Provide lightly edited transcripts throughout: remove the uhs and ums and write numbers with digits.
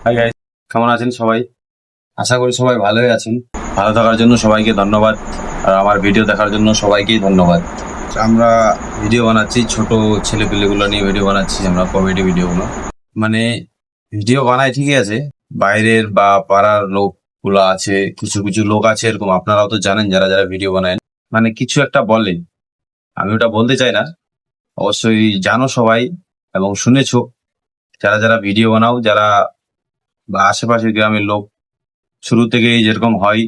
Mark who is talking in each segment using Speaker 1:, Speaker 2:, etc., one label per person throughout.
Speaker 1: Hi guys, কেমন আছেন সবাই? আশা করি সবাই ভালোই আছেন। ভালো থাকার জন্য সবাইকে ধন্যবাদ, আর আমার ভিডিও দেখার জন্য সবাইকেই ধন্যবাদ। আমরা ভিডিও বানাচ্ছি, ছোট ছেলেপিলেগুলো নিয়ে ভিডিও বানাচ্ছি, আমরা কমেডি ভিডিওগুলো। মানে ভিডিও বানাই ঠিকই আছে, বাইরের বা পাড়ার লোকগুলো আছে, কিছু কিছু লোক আছে এরকম, আপনারাও তো জানেন যারা যারা ভিডিও বানায়, মানে কিছু একটা বলে, আমি ওটা বলতে চাই না, অবশ্যই জানো সবাই এবং শুনেছো। যারা যারা ভিডিও বানাও, যারা বা আশেপাশের গ্রামের লোক, শুরু থেকেই যেরকম হয়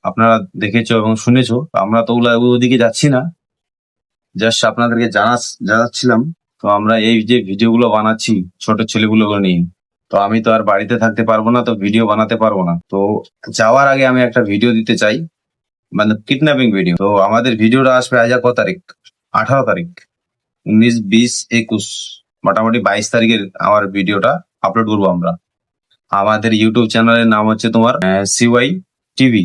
Speaker 1: আপনারা দেখেছো এবং শুনেছো। আমরা তো ওদিকে যাচ্ছি না, জাস্ট আপনাদেরকে জানাচ্ছিলাম। তো আমরা এই যে ভিডিওগুলো বানাচ্ছি ছোট ছেলেগুলো নিয়ে, তো আমি তো আর বাড়িতে থাকতে পারবো না, তো ভিডিও বানাতে পারবো না। তো যাওয়ার আগে আমি একটা ভিডিও দিতে চাই, মানে কিডন্যাপিং ভিডিও। তো আমাদের ভিডিওটা আসবে আজ আর কত তারিখ? 18 তারিখ, 19, 20, 21, মোটামুটি 22 তারিখের আমার ভিডিওটা আপলোড করবো আমরা। আমাদের ইউটিউব চ্যানেলের নাম হচ্ছে তোমার সিওয়াই টিভি,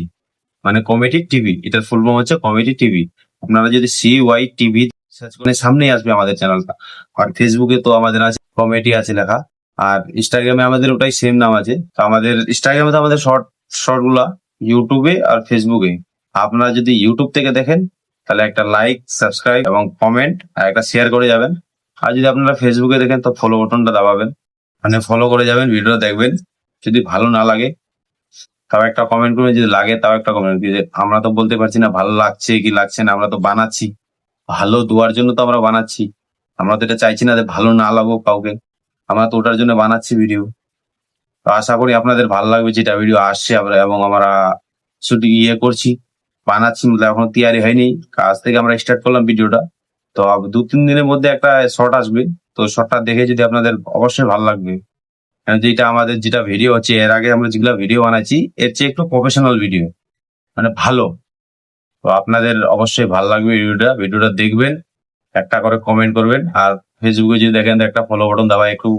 Speaker 1: মানে কমেডি টিভি। এটার ফুল ফর্ম হচ্ছে কমেডি টিভি। আপনারা যদি সিওয়াই টিভি সার্চ করেন সামনেই আসবে আমাদের চ্যানেলটা। আর ফেসবুকে তো আমাদের আছে কমেডি আছে লেখা, আর ইনস্টাগ্রামে আমাদের ওটাই সেম নাম আছে। তো আমাদের ইনস্টাগ্রামে তো আমাদের শর্ট গুলা, ইউটিউবে আর ফেসবুকে। আপনারা যদি ইউটিউব থেকে দেখেন তাহলে একটা লাইক, সাবস্ক্রাইব এবং কমেন্ট আর একটা শেয়ার করে যাবেন। আর যদি আপনারা ফেসবুকে দেখেন তো ফলো বাটনটা দাবাবেন, মানে ফলো করে যাবেন, ভিডিওটা দেখবেন। যদি ভালো না লাগে তাও একটা কমেন্ট করবেন, যদি লাগে তাও একটা কমেন্ট। আমরা তো বলতে পারছি না ভালো লাগছে কি লাগছে না, আমরা তো বানাচ্ছি ভালো দেওয়ার জন্য, তো আমরা বানাচ্ছি। আমরা তো এটা চাইছি না যে ভালো না লাগুক কাউকে, আমরা তো ওটার জন্য বানাচ্ছি ভিডিও। তো আশা করি আপনাদের ভালো লাগবে যেটা ভিডিও আসছে আমরা, এবং আমরা শুটিং করছি, বানাচ্ছি, এখনো তৈরি হয়নি। কাজ থেকে আমরা স্টার্ট করলাম ভিডিওটা। তো 2-3 দিনের মধ্যে একটা শর্ট আসবে। তো শর্টটা দেখে যদি আপনাদের অবশ্যই ভালো লাগবে, যেটা আমাদের যেটা ভিডিও হচ্ছে এর আগে আমরা যেগুলো ভিডিও বানাচ্ছি এর চেয়ে একটু প্রফেশনাল ভিডিও, মানে ভালো। তো আপনাদের অবশ্যই ভালো লাগবে ভিডিওটা দেখবেন, একটা করে কমেন্ট করবেন। আর ফেসবুকে যদি দেখেন তো একটা ফলো বাটন দেওয়া একটু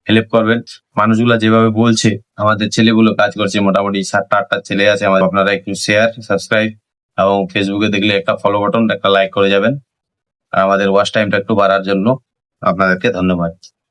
Speaker 1: হেল্প করবেন। মানুষগুলো যেভাবে বলছে, আমাদের ছেলেগুলো কাজ করছে, মোটামুটি 7টা 8টা ছেলে আছে আমাদের। আপনারা একটু শেয়ার, সাবস্ক্রাইব এবং ফেসবুকে দেখলে একটা ফলো বাটন, একটা লাইক করে যাবেন। আর আমাদের ওয়াচ টাইমটা একটু বাড়ার জন্য আপনাদেরকে ধন্যবাদ।